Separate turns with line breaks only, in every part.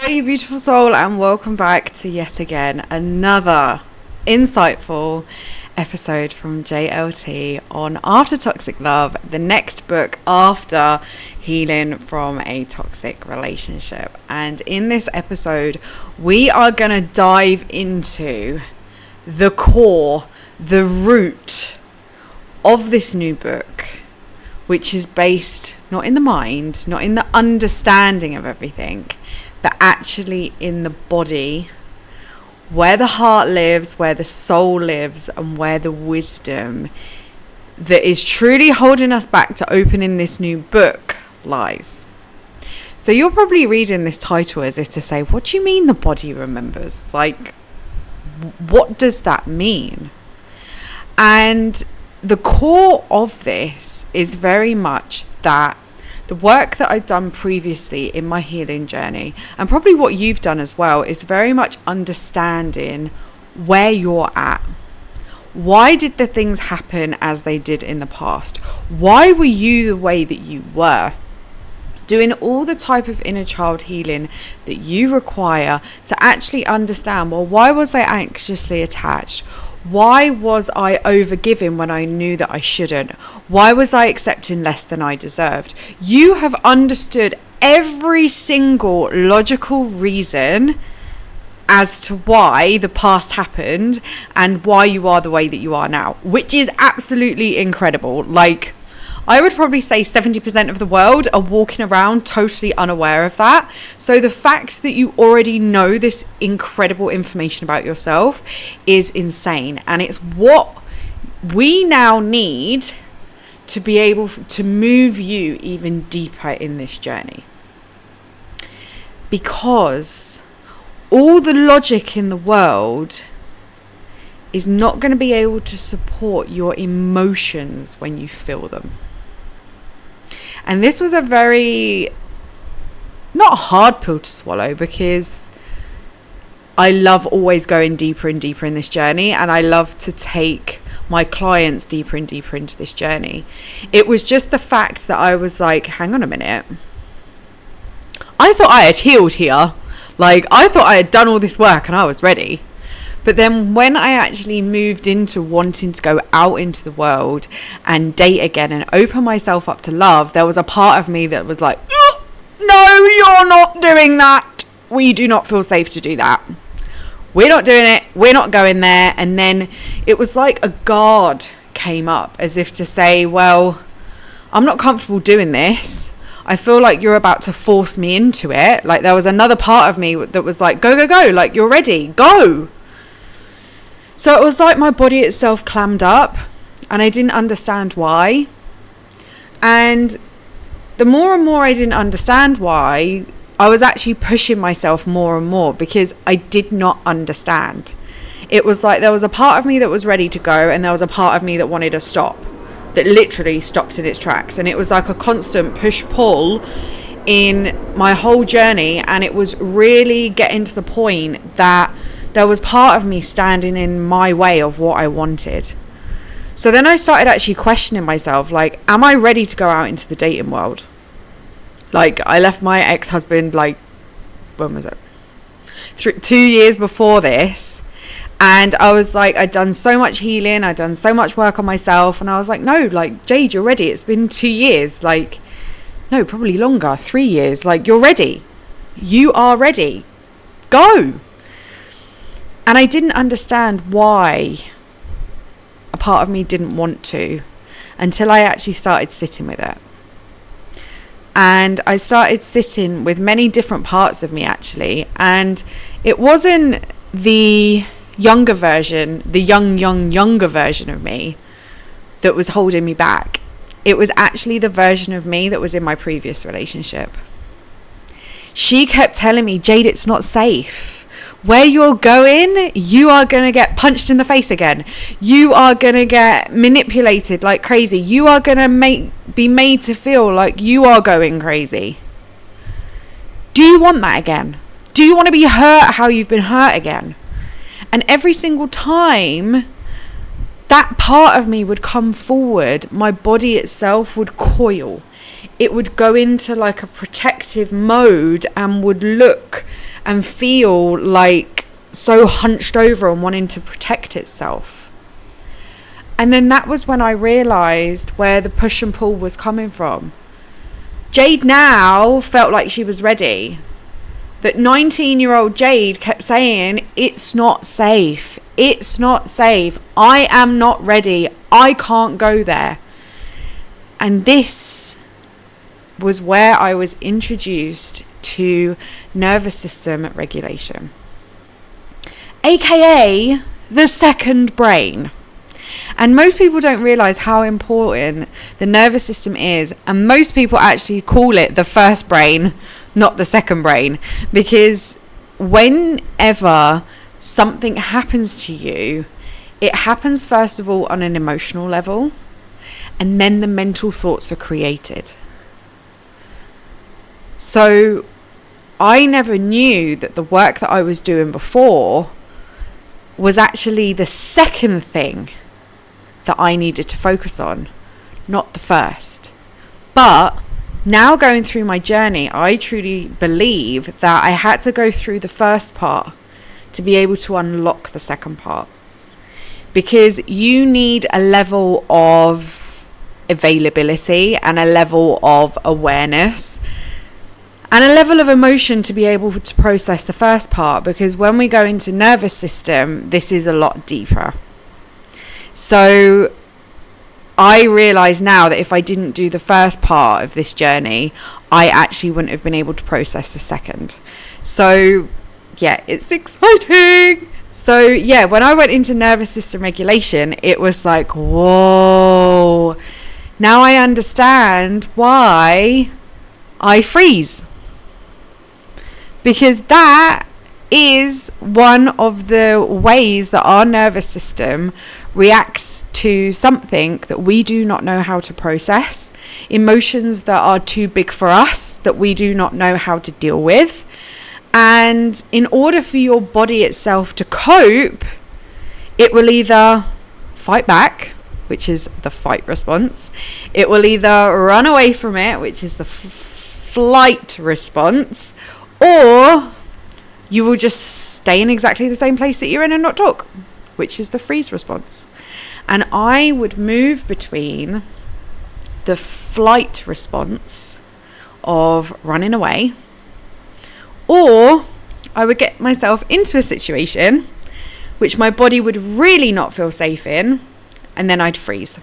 Hey, you beautiful soul, and welcome back to yet again another insightful episode from JLT on After Toxic Love, the next book after healing from a toxic relationship. And in this episode, we are going to dive into the core, the root of this new book, which is based not in the mind, not in the understanding of everything, but actually in the body, where the heart lives, where the soul lives, and where the wisdom that is truly holding us back to opening this new book lies. So you're probably reading this title as if to say, what do you mean the body remembers? Like, what does that mean? And the core of this is very much that the work that I've done previously in my healing journey, and probably what you've done as well, is very much understanding where you're at. Why did the things happen as they did in the past? Why were you the way that you were? Doing all the type of inner child healing that you require to actually understand, well, why was I anxiously attached? Why was I overgiving when I knew that I shouldn't? Why was I accepting less than I deserved? You have understood every single logical reason as to why the past happened and why you are the way that you are now, which is absolutely incredible. Like, I would probably say 70% of the world are walking around totally unaware of that. So the fact that you already know this incredible information about yourself is insane. And it's what we now need to be able to move you even deeper in this journey. Because all the logic in the world is not going to be able to support your emotions when you feel them. And this was a very, not a hard pill to swallow, because I love always going deeper and deeper in this journey, and I love to take my clients deeper and deeper into this journey. It was just the fact that I was like, hang on a minute. I thought I had healed here. Like, I thought I had done all this work and I was ready. But then when I actually moved into wanting to go out into the world and date again and open myself up to love, there was a part of me that was like, no, you're not doing that. We do not feel safe to do that. We're not doing it. We're not going there. And then it was like a guard came up as if to say, well, I'm not comfortable doing this. I feel like you're about to force me into it. Like, there was another part of me that was like, go, go, go. Like, you're ready. Go. So it was like my body itself clammed up, and I didn't understand why. And the more and more I didn't understand why, I was actually pushing myself more and more because I did not understand. It was like there was a part of me that was ready to go, and there was a part of me that wanted to stop, that literally stopped in its tracks. And it was like a constant push-pull in my whole journey, and it was really getting to the point that there was part of me standing in my way of what I wanted. So then I started actually questioning myself, like, am I ready to go out into the dating world? Like, I left my ex-husband, like, when was it? 2 years before this. And I was like, I'd done so much healing. I'd done so much work on myself. And I was like, no, like, Jade, you're ready. It's been 2 years. Like, no, probably longer, 3 years. Like, you're ready. You are ready. Go. And I didn't understand why a part of me didn't want to until I actually started sitting with it. And I started sitting with many different parts of me, actually. And it wasn't the younger version, the younger version of me that was holding me back. It was actually the version of me that was in my previous relationship. She kept telling me, Jade, it's not safe. Where you're going, you are going to get punched in the face again. You are going to get manipulated like crazy. You are going to be made to feel like you are going crazy. Do you want that again? Do you want to be hurt how you've been hurt again? And every single time that part of me would come forward, my body itself would coil. It would go into like a protective mode and would look and feel like so hunched over and wanting to protect itself. And then that was when I realised where the push and pull was coming from. Jade now felt like she was ready, but 19-year-old Jade kept saying, it's not safe. It's not safe. I am not ready. I can't go there. And this was where I was introduced to nervous system regulation, aka the second brain. And most people don't realise how important the nervous system is, and most people actually call it the first brain, not the second brain, because whenever something happens to you, it happens first of all on an emotional level, and then the mental thoughts are created. So I never knew that the work that I was doing before was actually the second thing that I needed to focus on, not the first. But now going through my journey, I truly believe that I had to go through the first part to be able to unlock the second part, because you need a level of availability and a level of awareness and a level of emotion to be able to process the first part, because when we go into nervous system, this is a lot deeper. So I realise now that if I didn't do the first part of this journey, I actually wouldn't have been able to process the second. So yeah, it's exciting. So yeah, when I went into nervous system regulation, it was like, whoa, now I understand why I freeze. Because that is one of the ways that our nervous system reacts to something that we do not know how to process, emotions that are too big for us, that we do not know how to deal with. And in order for your body itself to cope, it will either fight back, which is the fight response. It will either run away from it, which is the flight response, or you will just stay in exactly the same place that you're in and not talk, which is the freeze response. And I would move between the flight response of running away, or I would get myself into a situation which my body would really not feel safe in, and then I'd freeze.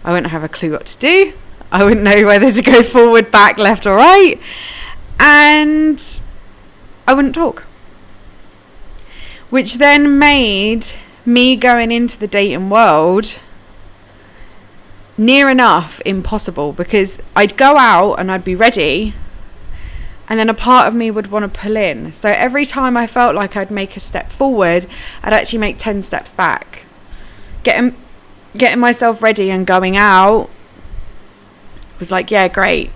I wouldn't have a clue what to do. I wouldn't know whether to go forward, back, left or right, and I wouldn't talk. Which then made me going into the dating world near enough impossible, because I'd go out and I'd be ready, and then a part of me would want to pull in. So every time I felt like I'd make a step forward, I'd actually make 10 steps back. Getting myself ready and going out was like, yeah, great.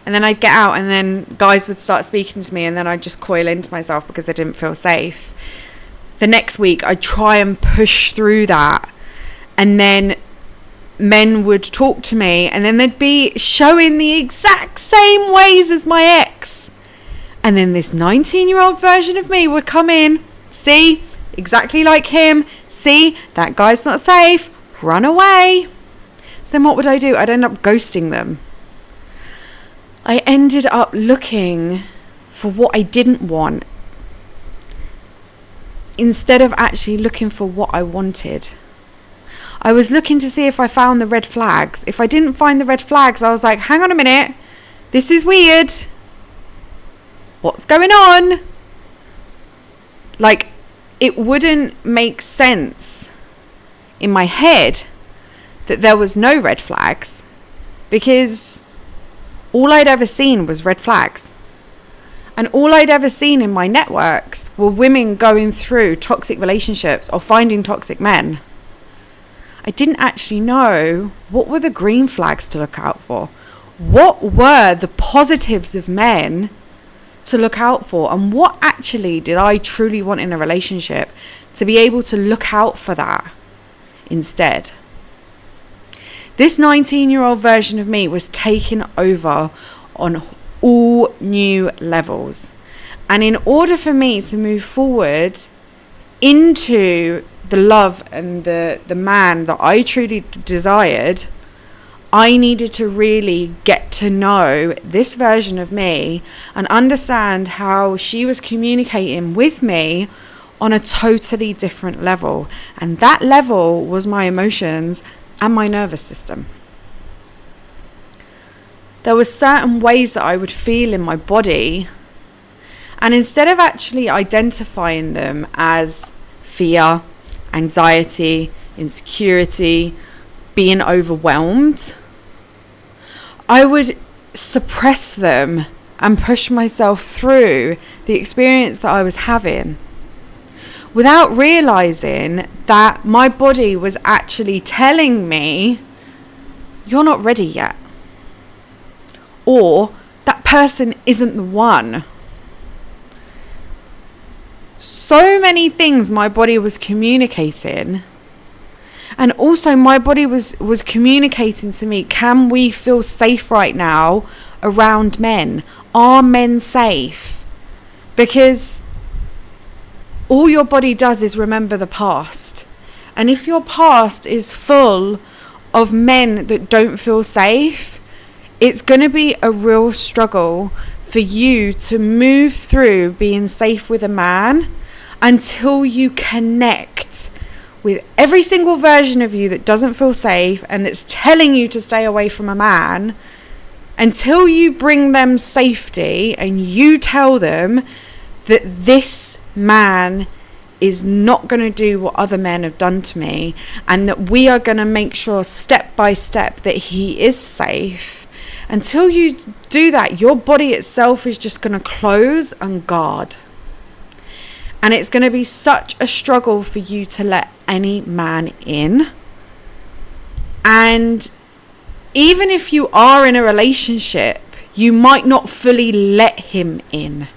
And then I'd get out, and then guys would start speaking to me, and then I'd just coil into myself because I didn't feel safe. The next week I'd try and push through that, and then men would talk to me, and then they'd be showing the exact same ways as my ex, and then this 19-year-old version of me would come in, see, exactly like him, see, that guy's not safe, run away. So then what would I do? I'd end up ghosting them. I ended up looking for what I didn't want instead of actually looking for what I wanted. I was looking to see if I found the red flags. If I didn't find the red flags, I was like, hang on a minute, this is weird. What's going on? Like, it wouldn't make sense in my head that there was no red flags, because all I'd ever seen was red flags. And all I'd ever seen in my networks were women going through toxic relationships or finding toxic men. I didn't actually know what were the green flags to look out for. What were the positives of men to look out for? And what actually did I truly want in a relationship to be able to look out for that instead? This 19-year-old version of me was taking over on all new levels. And in order for me to move forward into the love and the man that I truly desired, I needed to really get to know this version of me and understand how she was communicating with me on a totally different level. And that level was my emotions and my nervous system. There were certain ways that I would feel in my body, and instead of actually identifying them as fear, anxiety, insecurity, being overwhelmed, I would suppress them and push myself through the experience that I was having without realizing that my body was actually telling me, you're not ready yet, or that person isn't the one. So many things my body was communicating, and also my body was communicating to me, can we feel safe right now around men? Are men safe? Because all your body does is remember the past. And if your past is full of men that don't feel safe, it's going to be a real struggle for you to move through being safe with a man until you connect with every single version of you that doesn't feel safe and that's telling you to stay away from a man, until you bring them safety and you tell them that this man is not going to do what other men have done to me, and that we are going to make sure step by step that he is safe. Until you do that, your body itself is just going to close and guard. And it's going to be such a struggle for you to let any man in. And even if you are in a relationship, you might not fully let him in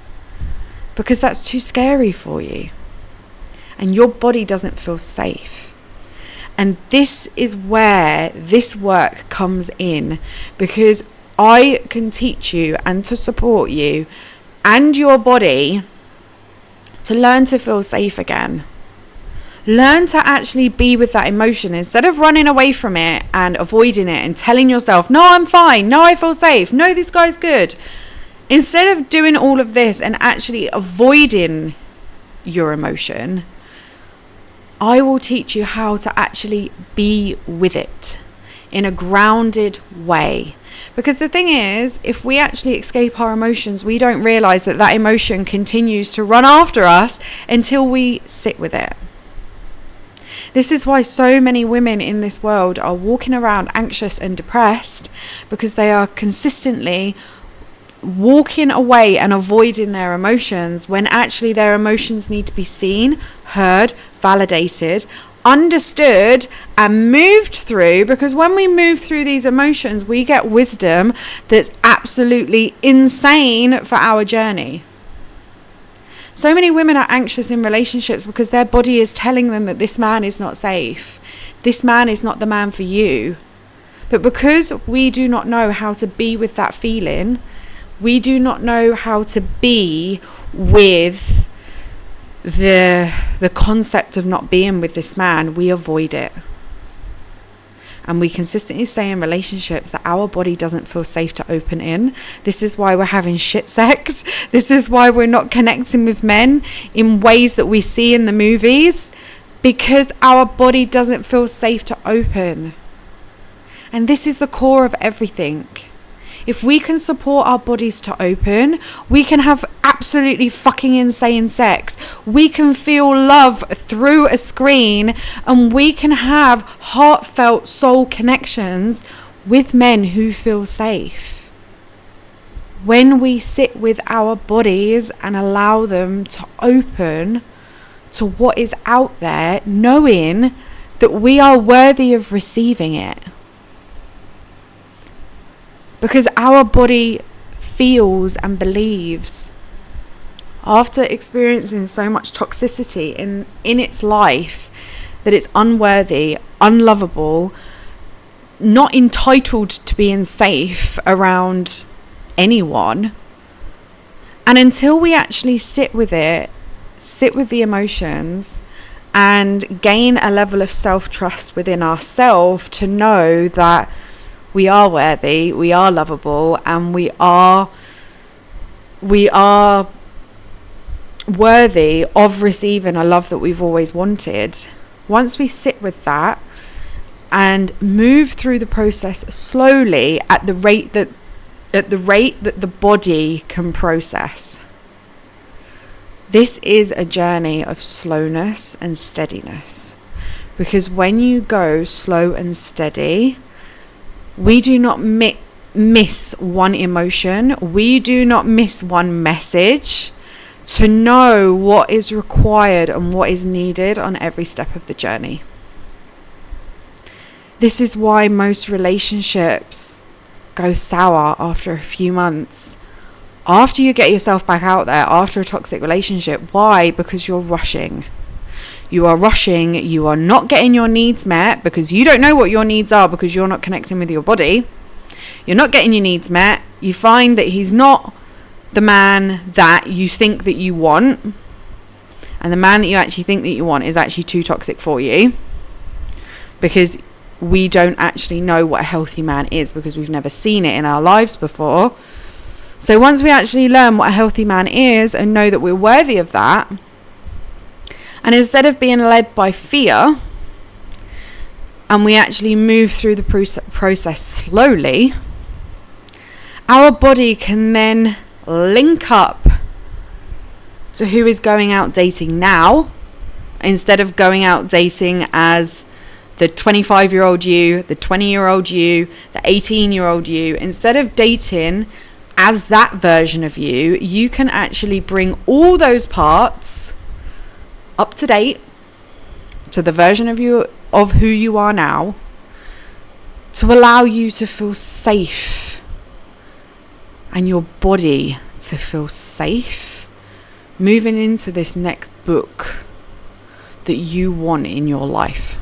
because that's too scary for you. And your body doesn't feel safe. And this is where this work comes in, because I can teach you and to support you and your body to learn to feel safe again. Learn to actually be with that emotion instead of running away from it and avoiding it and telling yourself, no, I'm fine. No, I feel safe. No, this guy's good. Instead of doing all of this and actually avoiding your emotion, I will teach you how to actually be with it in a grounded way. Because the thing is, if we actually escape our emotions, we don't realize that that emotion continues to run after us until we sit with it. This is why so many women in this world are walking around anxious and depressed, because they are consistently walking away and avoiding their emotions when actually their emotions need to be seen, heard, validated, understood and moved through. Because when we move through these emotions, we get wisdom that's absolutely insane for our journey. So many women are anxious in relationships because their body is telling them that this man is not safe. This man is not the man for you. But because we do not know how to be with that feeling, we do not know how to be with the concept of not being with this man, we avoid it. And we consistently stay in relationships that our body doesn't feel safe to open in. This is why we're having shit sex. This is why we're not connecting with men in ways that we see in the movies, because our body doesn't feel safe to open. And this is the core of everything. If we can support our bodies to open, we can have absolutely fucking insane sex. We can feel love through a screen, and we can have heartfelt soul connections with men who feel safe. When we sit with our bodies and allow them to open to what is out there, knowing that we are worthy of receiving it. Because our body feels and believes, after experiencing so much toxicity in its life, that it's unworthy, unlovable, not entitled to being safe around anyone. And until we actually sit with it, sit with the emotions, and gain a level of self-trust within ourselves to know that we are worthy, we are lovable, and we are worthy of receiving a love that we've always wanted. Once we sit with that and move through the process slowly at the rate that the body can process. This is a journey of slowness and steadiness, because when you go slow and steady, we do not miss one emotion, we do not miss one message to know what is required and what is needed on every step of the journey. This is why most relationships go sour after a few months. After you get yourself back out there, after a toxic relationship. Why? Because you're rushing. You are rushing. You are not getting your needs met because you don't know what your needs are, because you're not connecting with your body. You're not getting your needs met. You find that he's not the man that you think that you want. And the man that you actually think that you want is actually too toxic for you, because we don't actually know what a healthy man is, because we've never seen it in our lives before. So once we actually learn what a healthy man is and know that we're worthy of that, and instead of being led by fear, and we actually move through the process slowly, our body can then link up to who is going out dating now, instead of going out dating as the 25-year-old you, the 20-year-old you, the 18-year-old you. Instead of dating as that version of you, you can actually bring all those parts up to date to the version of you, of who you are now, to allow you to feel safe and your body to feel safe moving into this next book that you want in your life.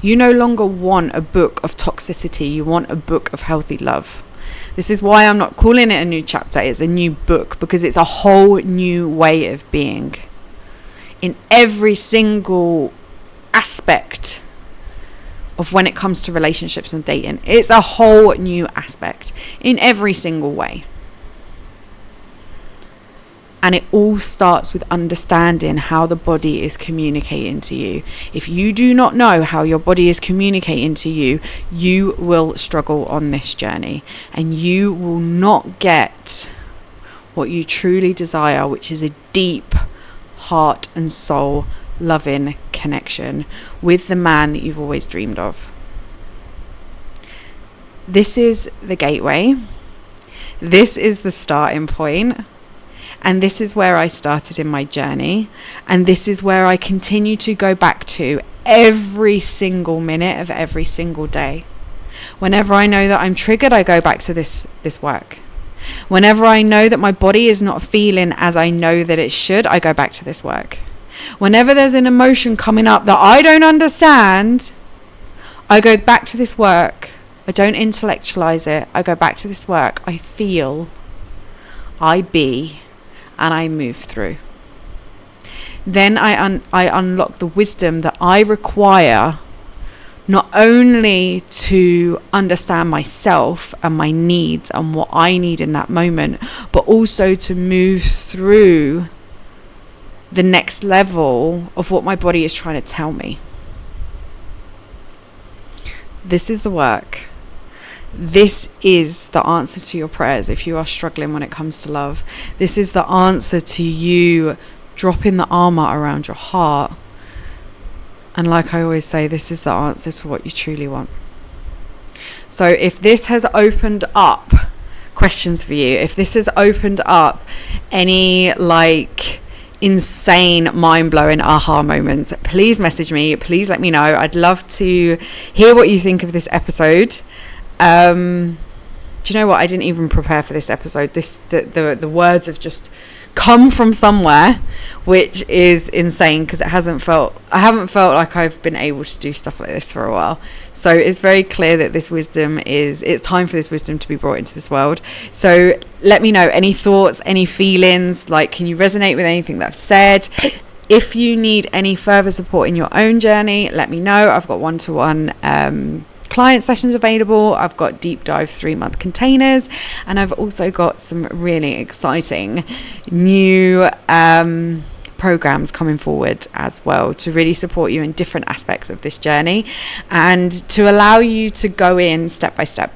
You no longer want a book of toxicity, you want a book of healthy love. This is why I'm not calling it a new chapter, it's a new book, because it's a whole new way of being. In every single aspect of when it comes to relationships and dating, it's a whole new aspect in every single way. And it all starts with understanding how the body is communicating to you. If you do not know how your body is communicating to you, you will struggle on this journey. And you will not get what you truly desire, which is a deep heart and soul loving connection with the man that you've always dreamed of. This is the gateway. This is the starting point. And this is where I started in my journey. And this is where I continue to go back to every single minute of every single day. Whenever I know that I'm triggered, I go back to this work. Whenever I know that my body is not feeling as I know that it should, I go back to this work. Whenever there's an emotion coming up that I don't understand, I go back to this work. I don't intellectualize it. I go back to this work. I feel, I be, and I move through. Then I unlock the wisdom that I require, not only to understand myself and my needs and what I need in that moment, but also to move through the next level of what my body is trying to tell me. This is the work. This is the answer to your prayers if you are struggling when it comes to love. This is the answer to you dropping the armor around your heart. And like I always say, this is the answer to what you truly want. So if this has opened up questions for you, if this has opened up any insane mind-blowing aha moments, please message me, please let me know. I'd love to hear what you think of this episode. Do you know what? I didn't even prepare for this episode. The words have just come from somewhere, which is insane because I haven't felt like I've been able to do stuff like this for a while. So it's very clear that it's time for this wisdom to be brought into this world. So let me know any thoughts, any feelings, like, can you resonate with anything that I've said? If you need any further support in your own journey, let me know. I've got one-to-one client sessions available. I've got deep dive 3-month containers, and I've also got some really exciting new programs coming forward as well to really support you in different aspects of this journey and to allow you to go in step by step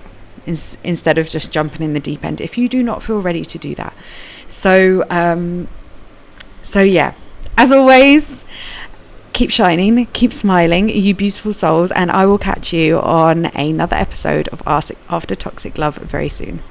instead of just jumping in the deep end if you do not feel ready to do that. So yeah, as always, keep shining, keep smiling, you beautiful souls, and I will catch you on another episode of After Toxic Love very soon.